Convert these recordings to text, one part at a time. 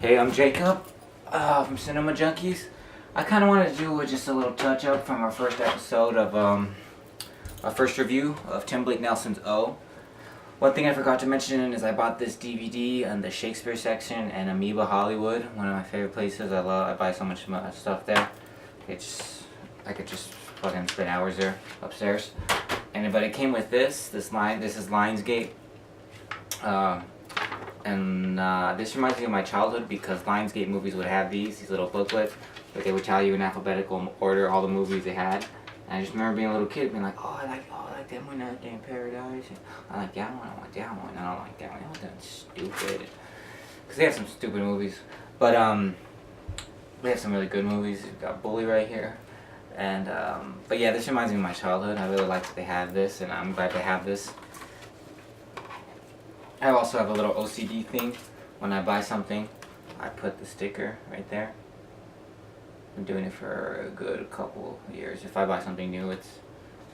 Hey, I'm Jacob from Cinema Junkies. I kind of wanted to do just a little touch up from our first episode of our first review of Tim Blake Nelson's O. One thing I forgot to mention is I bought this DVD in the Shakespeare section and Amoeba Hollywood, one of my favorite places. I buy so much stuff there. I could just fucking spend hours there upstairs. But it came with this is Lionsgate. This reminds me of my childhood because Lionsgate movies would have these little booklets, but they would tell you in alphabetical order all the movies they had. And I just remember being a little kid being like, oh, I like that one, that Day in Paradise. And I like that one, I want that one, I don't like that one. That one's stupid. Because they have some stupid movies. But they have some really good movies. We've got Bully right here. But yeah, this reminds me of my childhood. I really like that they have this, and I'm glad to have this. I also have a little OCD thing. When I buy something, I put the sticker right there. I've been doing it for a good couple years. If I buy something new,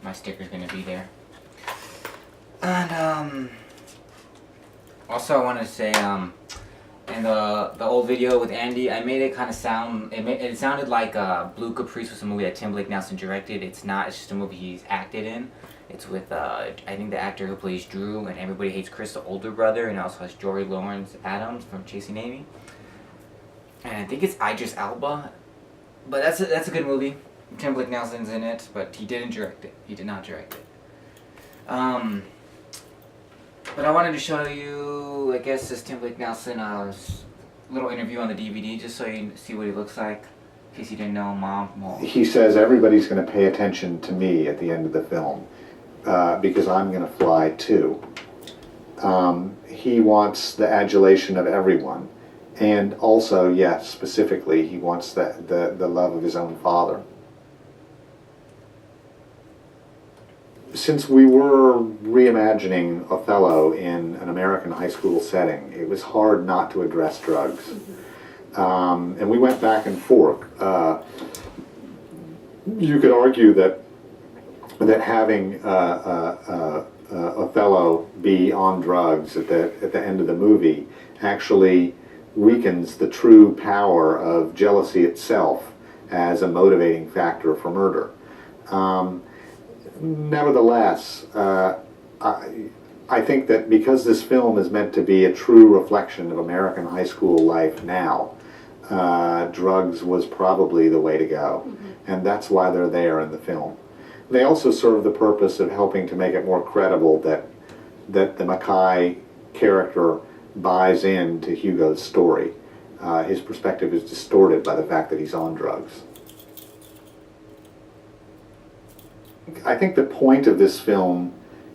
my sticker's gonna be there. And also I want to say, in the old video with Andy, I made it kind of sound. It sounded like Blue Caprice was a movie that Tim Blake Nelson directed. It's not. It's just a movie he's acted in. It's with I think the actor who plays Drew and Everybody Hates Chris, the older brother, and also has Jory Lawrence Adams from Chasing Amy. And I think it's Idris Elba. But that's a good movie. Tim Blake Nelson's in it, but he didn't direct it. He did not direct it. But I wanted to show you, I guess, this Tim Blake Nelson little interview on the DVD, just so you see what he looks like. In case you didn't know, Mom. He says everybody's going to pay attention to me at the end of the film. Because I'm going to fly too. He wants the adulation of everyone, and also, yes, specifically, he wants the love of his own father. Since we were reimagining Othello in an American high school setting, it was hard not to address drugs. And we went back and forth. You could argue that having Othello be on drugs at the end of the movie actually weakens the true power of jealousy itself as a motivating factor for murder. Nevertheless, I think that because this film is meant to be a true reflection of American high school life now, drugs was probably the way to go. And that's why they're there in the film. They also serve the purpose of helping to make it more credible that the Mackay character buys into Hugo's story. His perspective is distorted by the fact that he's on drugs. I think the point of this film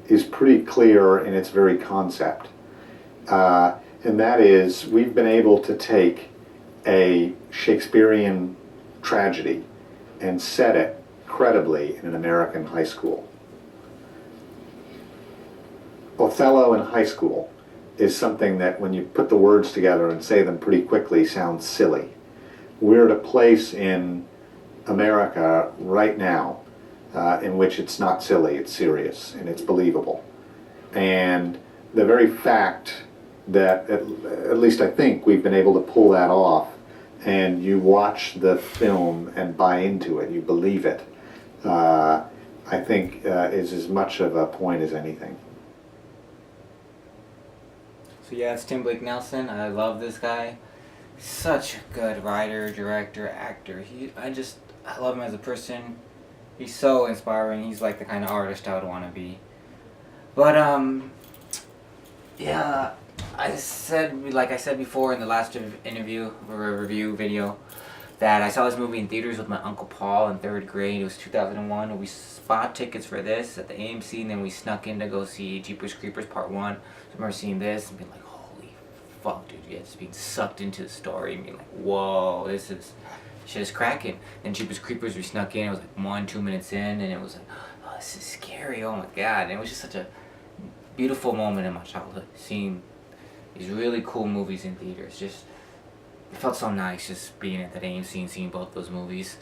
is pretty clear in its very concept. And that is, we've been able to take a Shakespearean tragedy and set it credibly in an American high school. Othello in high school is something that when you put the words together and say them pretty quickly sounds silly. We're at a place in America right now in which it's not silly, it's serious, and it's believable. And the very fact that, at least I think, we've been able to pull that off, and you watch the film and buy into it, you believe it, I think is as much of a point as anything. So yeah, it's Tim Blake Nelson. I love this guy. Such a good writer, director, actor. I love him as a person. He's so inspiring. He's like the kind of artist I would want to be. But yeah, like I said before in the last review video, that I saw this movie in theaters with my Uncle Paul in 3rd grade. It was 2001, and we bought tickets for this at the AMC, and then we snuck in to go see Jeepers Creepers Part 1. So I remember seeing this and being like, holy fuck, dude, yeah, just being sucked into the story and being like, whoa, shit is cracking. Then Jeepers Creepers, we snuck in, it was like 1-2 minutes in, and it was like, oh, this is scary, oh my god. And it was just such a beautiful moment in my childhood, seeing these really cool movies in theaters. It felt so nice just being at that AMC and seeing both those movies.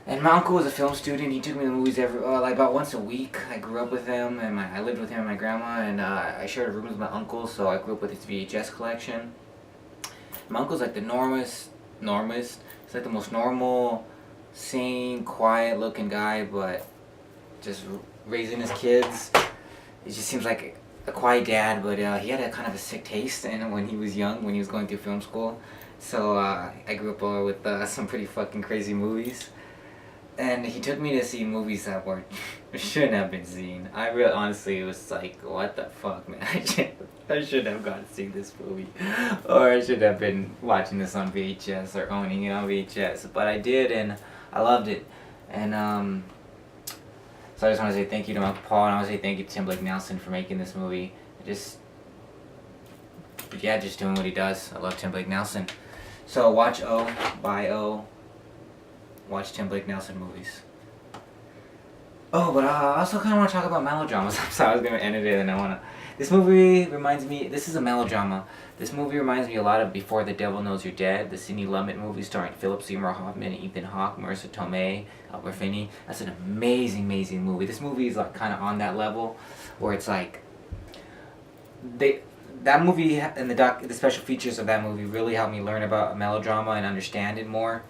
And my uncle was a film student. He took me to the movies about once a week. I grew up with him, and I lived with him and my grandma, and I shared a room with my uncle, so I grew up with his VHS collection. My uncle's like the normist. He's like the most normal, sane, quiet looking guy, but just raising his kids. It just seems like a quiet dad, but he had a kind of a sick taste and when he was young, when he was going through film school. So I grew up with some pretty fucking crazy movies. And he took me to see movies that were shouldn't have been seen. I really honestly was like, what the fuck, man? I shouldn't have gone to see this movie, or I should have been watching this on VHS or owning it on VHS. But I did, and I loved it. And so I just want to say thank you to Uncle Paul, and I want to say thank you to Tim Blake Nelson for making this movie. Just doing what he does. I love Tim Blake Nelson. So watch O, buy O. Watch Tim Blake Nelson movies. Oh, but I also kind of want to talk about melodramas. I'm sorry, I was going to end it and I want to... This movie reminds me... This is a melodrama. This movie reminds me a lot of Before the Devil Knows You're Dead, the Sidney Lumet movie starring Philip Seymour Hoffman, Ethan Hawke, Marissa Tomei, Albert Finney. That's an amazing, amazing movie. This movie is like kind of on that level where it's like... That movie and the special features of that movie really helped me learn about melodrama and understand it more.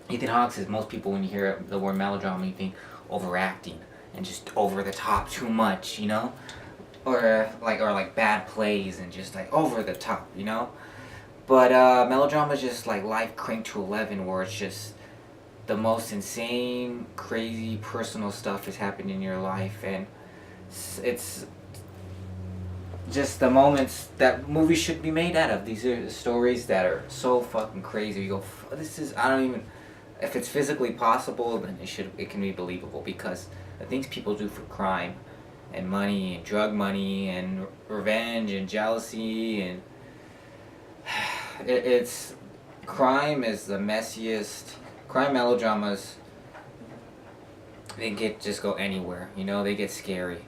Ethan Hawke says most people, when you hear the word melodrama, you think overacting and just over the top too much, you know, or like bad plays and just like over the top, you know. But melodrama is just like life cranked to 11, where it's just the most insane, crazy, personal stuff is happening in your life, and it's just the moments that movies should be made out of. These are stories that are so fucking crazy. You go, this is, I don't even. If it's physically possible, then it can be believable, because the things people do for crime and money and drug money and revenge and jealousy and it's crime is the messiest. Crime melodramas, they just go anywhere, you know. They get scary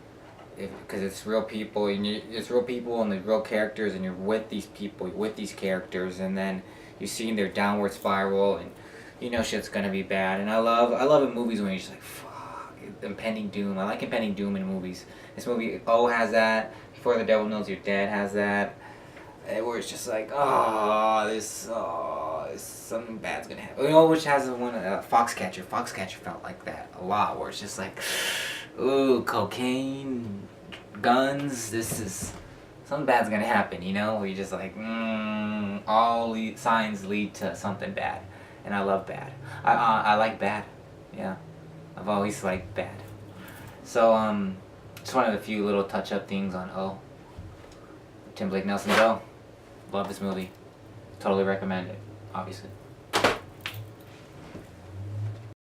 because it's real people and it's real people and the real characters, and you're with these people, with these characters, and then you're seeing their downward spiral, and you know shit's gonna be bad. And I love in movies when you're just like, fuck, impending doom. I like impending doom in movies. This movie O has that. Before the Devil Knows You're Dead has that. Where it's just like, something bad's gonna happen. You know, which has one, Foxcatcher. Foxcatcher felt like that a lot, where it's just like, ooh, cocaine, guns, something bad's gonna happen, you know? Where you're just like, all signs lead to something bad. And I love bad. I like bad. Yeah. I've always liked bad. So, just one of the few little touch-up things on O. Tim Blake Nelson's O. Love this movie. Totally recommend it, obviously.